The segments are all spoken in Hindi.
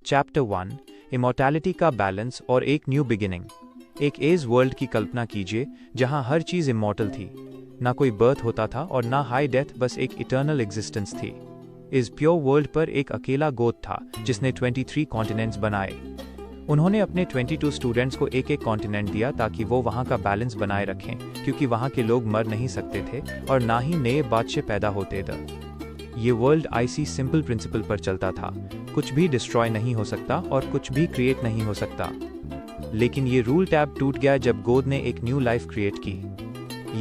चैप्टर 1 इमॉर्टैलिटी का बैलेंस और एक न्यू बिगिनिंग। एक एज वर्ल्ड की कल्पना कीजिए जहां हर चीज इमॉर्टल थी। ना कोई बर्थ होता था और ना हाई डेथ, बस एक इटर्नल एग्जिस्टेंस थी। इस प्योर वर्ल्ड पर एक अकेला गोद था जिसने 23 कॉन्टिनेंट्स बनाए। उन्होंने अपने 22 स्टूडेंट्स को एक एक कॉन्टिनेंट दिया ताकि वो वहाँ का बैलेंस बनाए रखें, क्योंकि वहाँ के लोग मर नहीं सकते थे और ना ही नए बादशाह पैदा होते थे। ये वर्ल्ड आईसी सिंपल प्रिंसिपल पर चलता था, कुछ भी डिस्ट्रॉय नहीं हो सकता और कुछ भी क्रिएट नहीं हो सकता। लेकिन ये रूल टैब टूट गया जब गोद ने एक न्यू लाइफ क्रिएट की।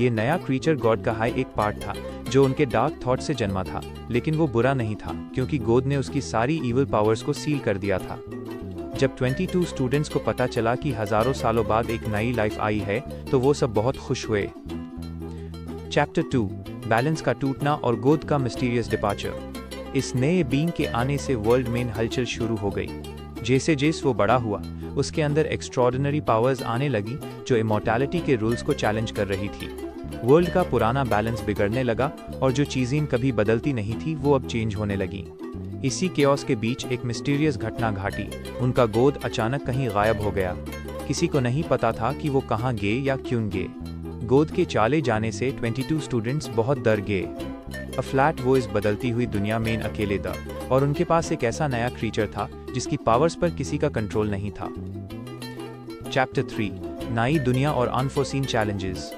ये नया क्रीचर गॉड का हाई एक पार्ट था जो उनके डार्क थॉट से जन्मा था, लेकिन वो बुरा नहीं था क्योंकि गोद ने उसकी सारी इविल पावर्स को सील कर दिया था। जब 22 स्टूडेंट्स को पता चला कि हजारों सालों बाद एक नई लाइफ आई है तो वो सब बहुत खुश हुए। चैप्टर 2 बैलेंस का टूटना और गोद का मिस्टीरियस डिपार्चर। इस नए बीइंग के आने से वर्ल्ड में हलचल शुरू हो गई। जैसे जैसे वो बड़ा हुआ, उसके अंदर एक्स्ट्रॉर्डिनरी पावर्स आने लगी जो इमॉर्टैलिटी के रूल्स को चैलेंज कर रही थी। वर्ल्ड का पुराना बैलेंस बिगड़ने लगा और जो चीजें कभी बदलती नहीं थी वो अब चेंज होने लगी। इसी केओस के बीच एक मिस्टीरियस घटना घटी। उनका गोद अचानक कहीं गायब हो गया। किसी को नहीं पता था कि वो कहाँ गए या क्यों गए। गोद के चले जाने से 22 स्टूडेंट्स बहुत डर गए। अ फ्लैट वो इस बदलती हुई दुनिया में अकेले था और उनके पास एक ऐसा नया क्रीचर था जिसकी पावर्स पर किसी का कंट्रोल नहीं था। चैप्टर 3 नई दुनिया और अनफोर्सीन चैलेंजेस।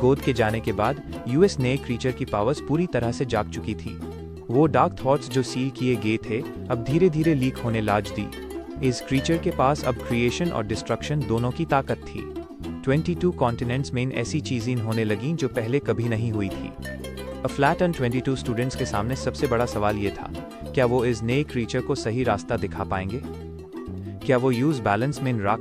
गोद के जाने के बाद यूएस नए क्रीचर की पावर्स पूरी तरह से जाग चुकी थी। वो डार्क थॉट्स जो सील किए गए थे अब धीरे धीरे लीक होने लाज दी। इस क्रीचर के पास अब क्रिएशन और डिस्ट्रक्शन दोनों की ताकत थी। 22 कॉन्टिनेंट्स में ऐसी चीजें होने लगीं जो पहले कभी नहीं हुई थी। अ फ्लैट एंड 22 स्टूडेंट्स के सामने सबसे बड़ा सवाल ये था, क्या वो इस नए क्रीचर को सही रास्ता दिखा पाएंगे? क्या वो यूज बैलेंस में रख